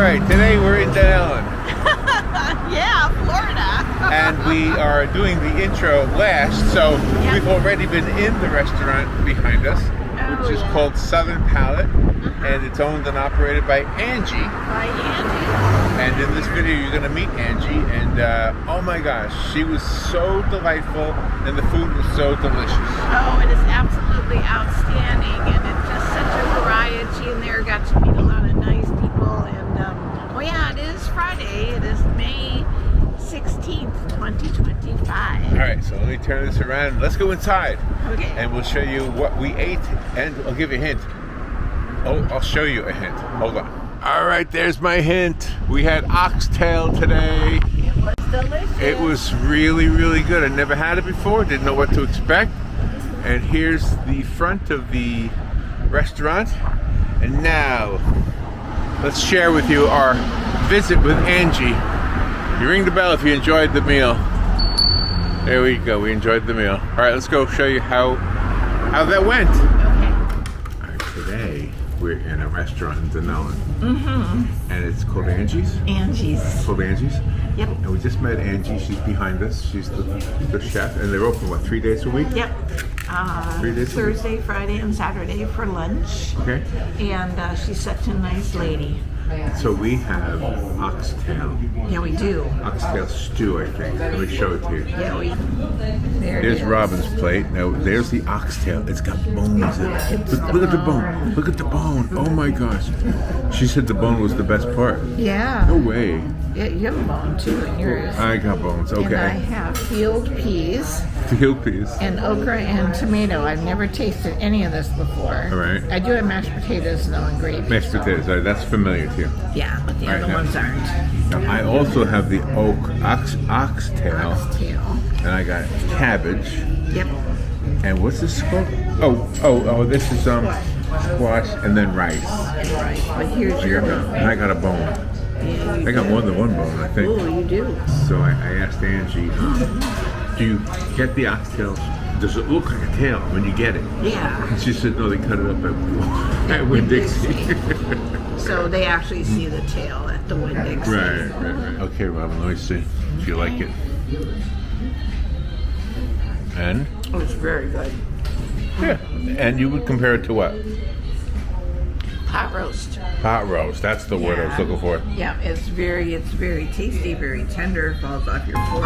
right, today we're in Dunnellon. Yeah, Florida. And we are doing the intro last, so we've already been in the restaurant behind us, which is called Southern Palate, and it's owned and operated by Angie. By Angie. And in this video you're going to meet Angie, and oh my gosh, she was so delightful, and the food was so delicious. Oh, it is absolutely outstanding, and it's just such a variety in there. Got to meet a lot of nice people, and oh yeah, it is Friday. It is May 16th, 2025. All right, so let me turn this around. Let's go inside. Okay. And we'll show you what we ate, and I'll give you a hint. Oh, I'll show you a hint. Hold on. All right, there's my hint. We had oxtail today. It was delicious. It was really, really good. I never had it before. Didn't know what to expect. And here's the front of the restaurant. And now, let's share with you our visit with Angie. You ring the bell if you enjoyed the meal. There we go. We enjoyed the meal. All right, let's go show you how that went. Okay. All right, today we're in a restaurant in Dunnellon. Mm-hmm. And it's called Angie's. Angie's. It's called Angie's. Yep. And we just met Angie. She's behind us. She's the chef. And they're open, what, 3 days a week? Yep. 3 days a week? Thursday, Friday, and Saturday for lunch. Okay. And she's such a nice lady. So we have oxtail. Yeah, we do. Oxtail stew, I think. Let me show it to you. Yeah, there it There's is. Robin's plate. Now, there's the oxtail. It's got bones in it. Look at the bone. Look at the bone. Oh my gosh. She said the bone was the best part. Yeah. No way. Yeah, you have a bone too in yours. I got bones. And I Okay. have field peas Field peas. and okra and tomato. I've never tasted any of this before. All right. I do have mashed potatoes though and gravy. Mashed potatoes. All right, that's familiar to you. Yeah, but the All right, other now- ones aren't. Now, I also have the oxtail. Oxtail. And I got cabbage. Yep. And what's this called? Oh, this is squash and then rice. Right. But here's your bone. And I got a bone. Yeah, you I got do. more than one bone, I think. Oh, you do. So I asked Angie, do you get the oxtail? Does it look like a tail when you get it? Yeah. And she said, no, they cut it up at Winn-Dixie. So they actually see the tail at the Winn-Dixie. Right. Okay, Robin, let me see if you like it. And? Oh, it's very good. Yeah. And you would compare it to what? Pot roast. Pot roast. That's the word I was looking for. Yeah, it's very tasty, very tender. Falls off your fork.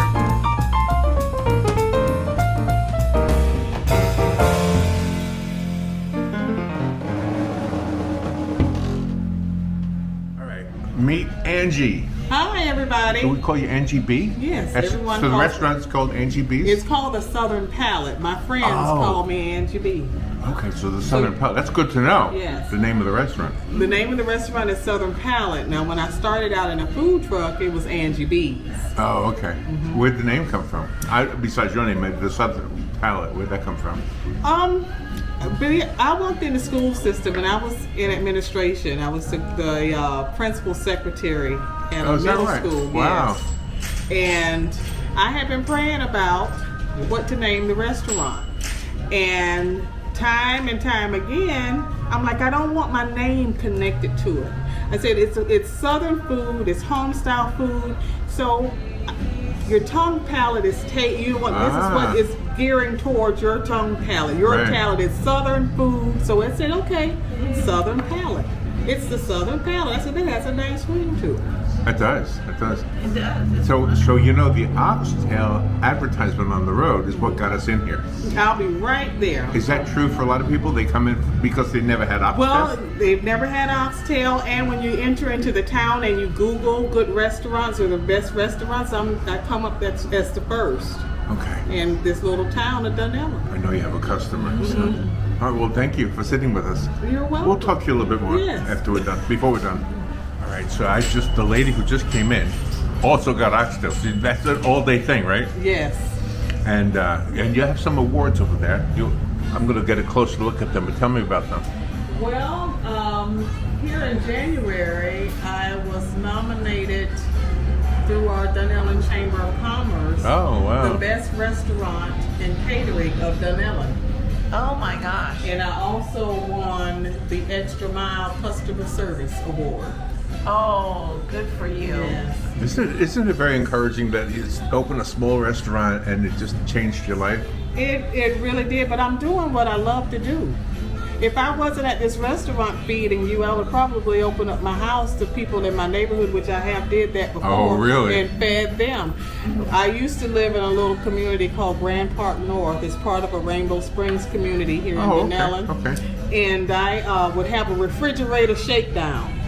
All right. Meet Angie. Hi, everybody. Do we call you Angie B? Yes, That's- everyone So the calls- restaurant's called Angie B's? It's called the Southern Palate. My friends Oh. call me Angie B. Okay, so the Southern Palate. That's good to know. Yes. The name of the restaurant. The name of the restaurant is Southern Palate. Now, when I started out in a food truck, it was Angie B's. Oh, okay. Where'd the name come from? Besides your name, maybe the Southern Palate. Where'd that come from? But I worked in the school system, and I was in administration. I was the principal secretary at Oh, a is that middle right? school. Wow. Yes. And I had been praying about what to name the restaurant. And time again, I'm like, I don't want my name connected to it. I said, it's Southern food, it's home style food. So your tongue palate is this is what is gearing towards your tongue palate. Your Right. palate is Southern food. So I said, okay, Southern Palate. It's the Southern Palate. I said, that has a nice ring to it. It does. It does. It does. So the oxtail advertisement on the road is what got us in here. I'll be right there. Is that true for a lot of people? They come in because they never had oxtail? Well, they've never had oxtail, and when you enter into the town and you Google good restaurants or the best restaurants, I come up as the first Okay. in this little town of Dunnellon. I know you have a customer. So. All right, well, thank you for sitting with us. You're welcome. We'll talk to you a little bit more Yes. before we're done. All right, so the lady who just came in also got oxtail. See, that's an all-day thing, right? Yes. And you have some awards over there. I'm going to get a closer look at them, but tell me about them. Well, here in January, I was nominated through our Dunnellon Chamber of Commerce. Oh, wow. The best restaurant and catering of Dunnellon. Oh my gosh. And I also won the Extra Mile Customer Service Award. Oh, good for you. Yes. Isn't it very encouraging that you open a small restaurant and it just changed your life? It really did, but I'm doing what I love to do. If I wasn't at this restaurant feeding you, I would probably open up my house to people in my neighborhood, which I have did that before. Oh, really? And fed them. I used to live in a little community called Grand Park North. It's part of a Rainbow Springs community here in Dunnellon. Okay. And I would have a refrigerator shakedown.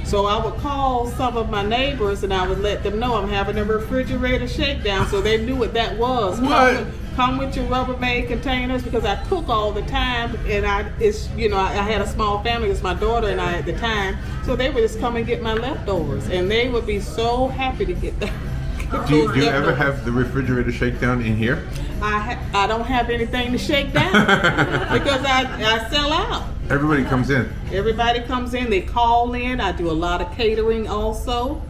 So I would call some of my neighbors and I would let them know I'm having a refrigerator shakedown, so they knew what that was. What? Come with your Rubbermaid containers, because I cook all the time, and I had a small family. It was my daughter and I at the time, so they would just come and get my leftovers, and they would be so happy to get that. Do you ever have the refrigerator shakedown in here? I don't have anything to shake down because I sell out. Everybody comes in. Everybody comes in. They call in. I do a lot of catering also.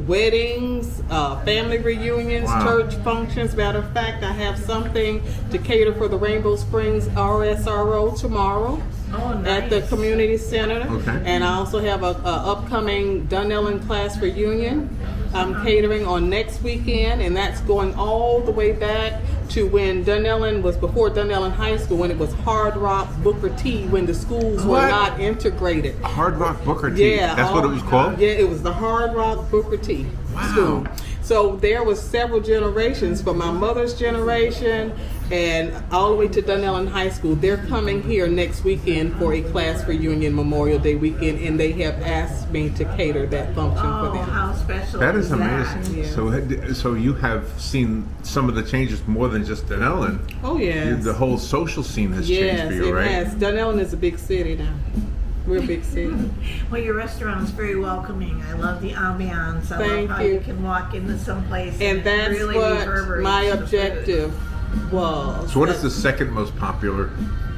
Weddings, family reunions, Wow. church functions. Matter of fact, I have something to cater for the Rainbow Springs RSRO tomorrow. Oh, nice. At the community center. Okay. And I also have a upcoming Dunnellon class reunion. I'm catering on next weekend, and that's going all the way back to when Dunnellon was before Dunnellon High School, when it was Hard Rock Booker T, when the schools were What? not integrated. Hard Rock Booker T. Yeah, That's what it was called? Yeah, it was the Hard Rock Booker T Wow. school. So there was several generations, from my mother's generation and all the way to Dunnellon High School. They're coming here next weekend for a class reunion, Memorial Day weekend, and they have asked me to cater that function for Oh, them. how special That is that? amazing. Yeah. So you have seen some of the changes more than just Dunnellon. Oh yes. The whole social scene has changed Yes, for you, it right? has. Dunnellon is a big city now. We're a big city. Well, your restaurant is very welcoming. I love the ambiance. I Thank love how you. you can walk into some place And it that's really what reverberates my the food. objective was. So what is the second most popular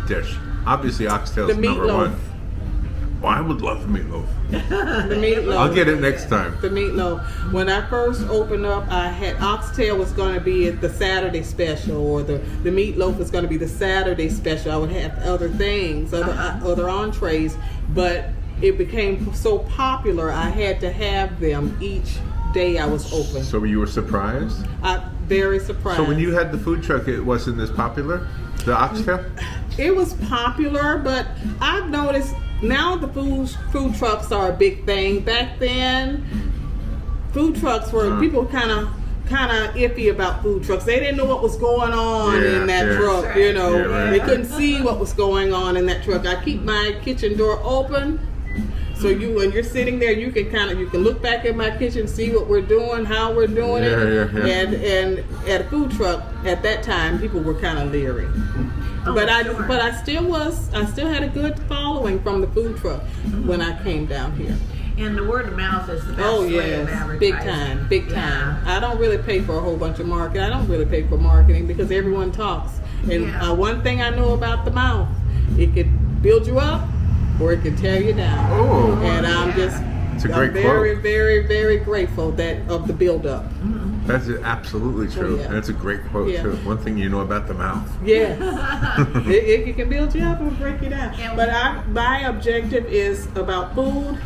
dish? Obviously oxtail The is number meatloaf. one. Oh, I would love meatloaf. The meatloaf. I'll get it next time. The meatloaf. When I first opened up, I had oxtail was going to be the Saturday special, or the meatloaf was going to be the Saturday special. I would have other things, other entrees, but it became so popular, I had to have them each day I was open. So you were surprised? Very surprised. So when you had the food truck, it wasn't as popular? The oxtail? It was popular, but I've noticed now the food trucks are a big thing. Back then, food trucks were people kind of iffy about food trucks. They didn't know what was going on in that truck. You know, Yeah, right. they couldn't see what was going on in that truck. I keep my kitchen door open. So when you're sitting there, you can look back at my kitchen, see what we're doing, how we're doing it. Yeah. And at a food truck at that time, people were kind of leery. Oh, But sure. I still had a good following from the food truck when I came down here. And the word of mouth is the best Oh way of yes, advertising. big time. I don't really pay for a whole bunch of marketing. I don't really pay for marketing because everyone talks. And Yeah. one thing I know about the mouth, it could build you up or it can tear you down. Oh. And I'm just It's a great very, quote. very, very grateful of the build up. That's absolutely true. yeah. That's a great quote, Yeah. too. One thing you know about the mouth. Yes. it can build you up and break you down. Yeah. But my objective is about food,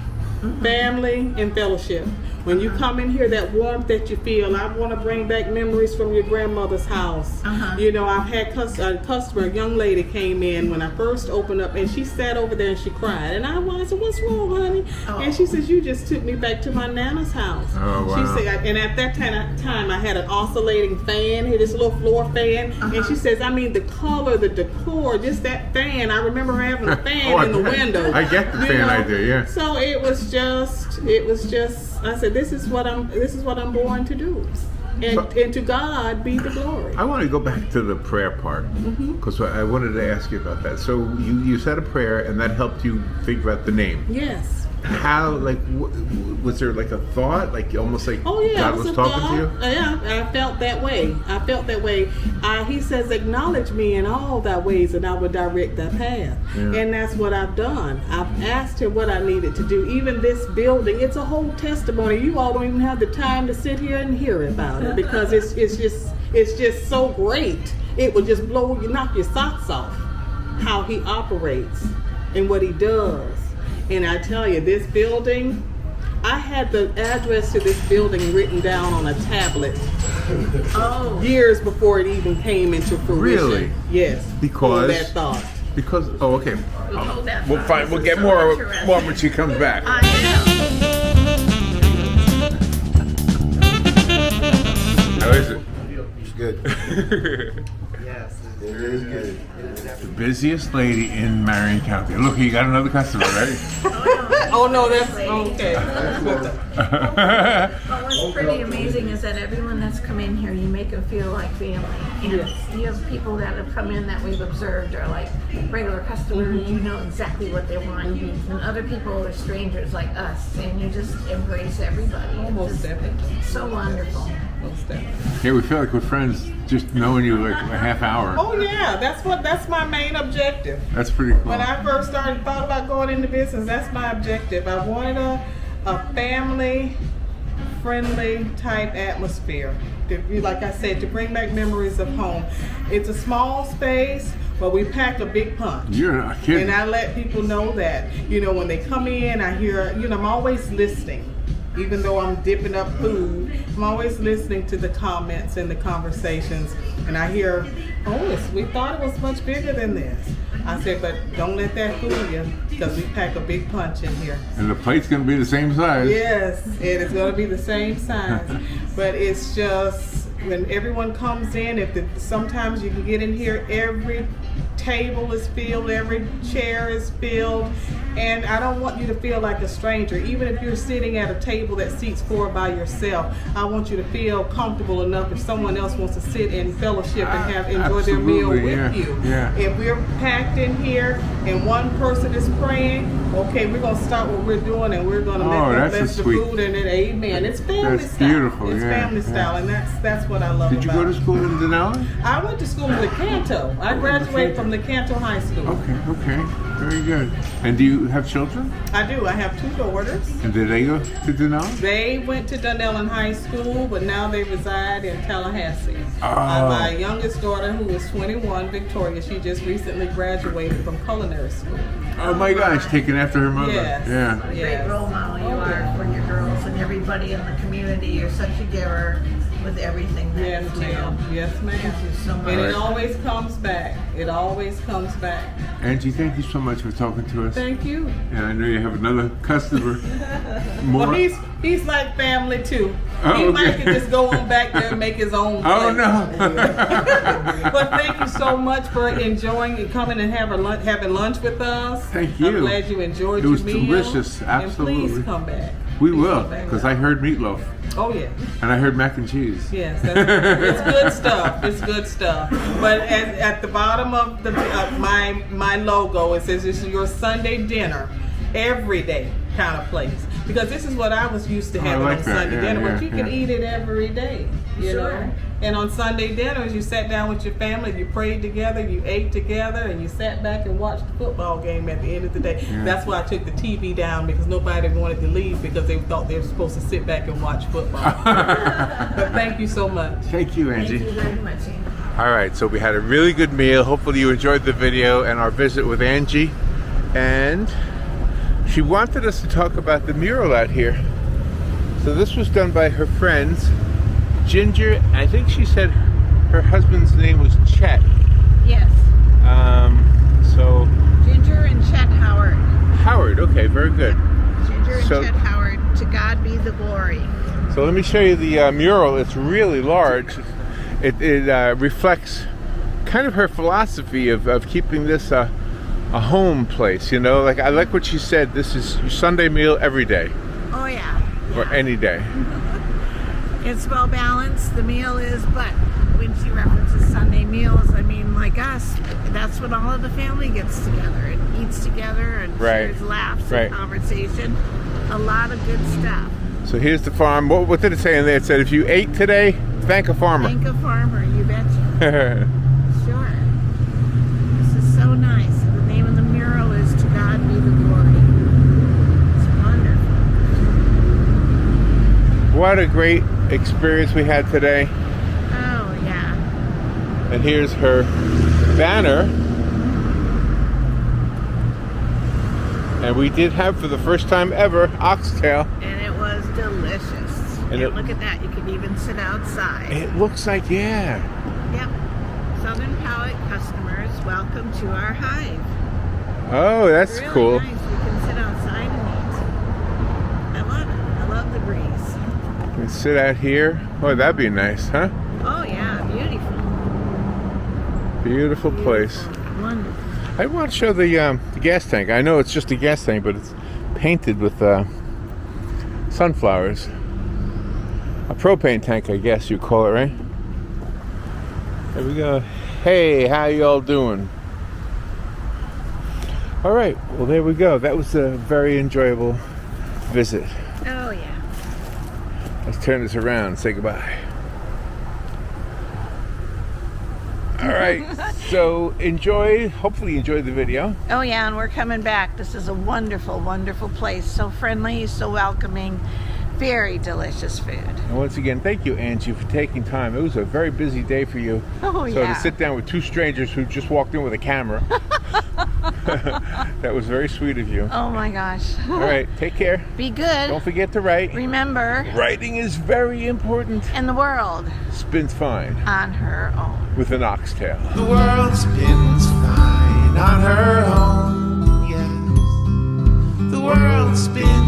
family, and fellowship. When you come in here, that warmth that you feel, I want to bring back memories from your grandmother's house. You know, I've had a customer, a young lady came in when I first opened up, and she sat over there and she cried. And I said, "What's wrong, honey?" Oh. And she says, "You just took me back to my Nana's house." Oh, wow. She said, and at that time I had an oscillating fan, this little floor fan, and she says, I mean, the color, the decor, just that fan. I remember having a fan in the window. I get the you fan know? idea, yeah. So it was just. I said, this is what I'm born to do, and to God be the glory. I want to go back to the prayer part because I wanted to ask you about that. So you said a prayer and that helped you figure out the name. Yes. How, like, was there like a thought, like almost like Oh yeah, God it was a talking thought. to you? Yeah, I felt that way. He says, acknowledge me in all thy ways and I will direct thy path. Yeah. And that's what I've done. I've asked him what I needed to do. Even this building, it's a whole testimony. You all don't even have the time to sit here and hear about it because it's just so great. It will just knock your socks off how he operates and what he does. And I tell you, this building, I had the address to this building written down on a tablet Oh. years before it even came into fruition. Really? Yes. Because? Hold that thought. Because okay, Hold that we'll thought. find. We'll This get is more so interesting. when she comes back. I How is it? It's good. Yes. It is good. The busiest lady in Marion County. Look, you got another customer, ready? Oh no, that's okay. But what's pretty amazing is that everyone that's come in here, you make them feel like family. And Yes. you have people that have come in that we've observed are like regular customers. You know exactly what they want. And other people are strangers like us, and you just embrace everybody. It's Most just definitely. so wonderful. Most definitely. Yeah, we feel like we're friends just knowing you like a half hour. Oh yeah, that's my main objective. That's pretty cool. When I first thought about going into business, that's my objective. I wanted a family friendly type atmosphere. Like I said, to bring back memories of home. It's a small space, but we pack a big punch. You're not kidding. And I let people know that, when they come in, I hear, I'm always listening. Even though I'm dipping up food, I'm always listening to the comments and the conversations. And I hear, we thought it was much bigger than this. I said, but don't let that fool you, because we pack a big punch in here. And the plate's gonna be the same size. Yes, it is going to be the same size. But it's just, when everyone comes in, sometimes you can get in here, every table is filled, every chair is filled, and I don't want you to feel like a stranger. Even if you're sitting at a table that seats 4 by yourself, I want you to feel comfortable enough if someone else wants to sit in fellowship and enjoy their meal with you. Yeah. If we're packed in here and one person is praying, okay, we're gonna stop what we're doing and we're gonna let them bless the food and then amen. It's family That's style. beautiful, It's yeah, family yeah. style, and that's what I love Did you about go it. to school in Dunnellon? I went to school in Lecanto. I graduated from Lecanto High School. Okay, very good. And do you have children? I do. I have 2 daughters. And did they go to Dunnellon? They went to Dunnellon High School, but now they reside in Tallahassee. Oh. My youngest daughter, who is 21, Victoria, she just recently graduated from culinary school. Oh my gosh, taken after her mother. Yes. Yeah. What a Yes. great role model you Oh, are yeah. for your girls and everybody in the community. You're such a giver with everything that Yes, you do. ma'am. Yes, ma'am. Thank you so much. And it always comes back. It always comes back. Angie, thank you so much for talking to us. Thank you. And I know you have another customer. More. Well, he's like family too. Oh, He might okay. can just go on back there and make his own plate. Oh no. But thank you so much for enjoying and coming and having lunch with us. Thank you. I'm glad you enjoyed It was your meal. delicious, And absolutely. please come back. We Please will, come back. because I heard meatloaf Oh yeah. and I heard mac and cheese. Yes, it's good stuff. It's good stuff. But at the bottom of my logo, it says it's your Sunday dinner, every day kind of place. Because this is what I was used to Oh, I having like on that. Sunday Yeah, dinner, but yeah, you can yeah. eat it every day. You Sure. know. And on Sunday dinners, you sat down with your family, you prayed together, you ate together, and you sat back and watched the football game at the end of the day. Yeah. That's why I took the TV down, because nobody wanted to leave because they thought they were supposed to sit back and watch football. But thank you so much. Thank you, Thank Angie. you very much, Angie. All right, so we had a really good meal. Hopefully you enjoyed the video and our visit with Angie. And she wanted us to talk about the mural out here. So this was done by her friends, Ginger. I think she said her husband's name was Chet. Yes. So Ginger and Chet Howard. Howard, okay, very good. Ginger and So- Chet Howard. To God be the glory. So let me show you the mural. It's really large. It reflects kind of her philosophy of keeping this a home place, you know? Like, I like what she said, this is your Sunday meal every day, Oh yeah. or any day. It's well balanced, the meal is, but when she references Sunday meals, I mean, like us, that's when all of the family gets together and eats together and Right. shares laughs Right. and conversation. A lot of good stuff. So here's the farm. What did it say in there? It said, if you ate today, thank a farmer. Thank a farmer, you betcha. Sure. This is so nice. The name of the mural is To God Be the Glory. It's wonderful. What a great experience we had today. Oh, yeah. And here's her banner. And we did have, for the first time ever, oxtail. And it was delicious. And And look at that, you can even sit outside. It looks like, yeah. Yep. Southern Palate customers, welcome to our hive. Oh, that's Really cool. nice. You can sit outside and eat. I love it. I love the breeze. We can sit out here. Oh, that'd be nice, huh? Oh yeah, beautiful. Beautiful place. Wonderful. I want to show the gas tank. I know it's just a gas tank, but it's painted with sunflowers. A propane tank, I guess you call it, right? There we go. Hey, how you all doing? All right, well, there we go. That was a very enjoyable visit. Oh yeah. Let's turn this around and say goodbye. All right, so hopefully you enjoyed the video. Oh yeah, and we're coming back. This is a wonderful, wonderful place. So friendly, so welcoming, very delicious food. And once again, thank you, Angie, for taking time. It was a very busy day for you. Oh So yeah. to sit down with two strangers who just walked in with a camera, that was very sweet of you. Oh my gosh. All right, take care. Be good. Don't forget to write. Remember, Writing is very important. and the world Spins fine on her own. with an oxtail. The world spins fine on her own, yes. The world spins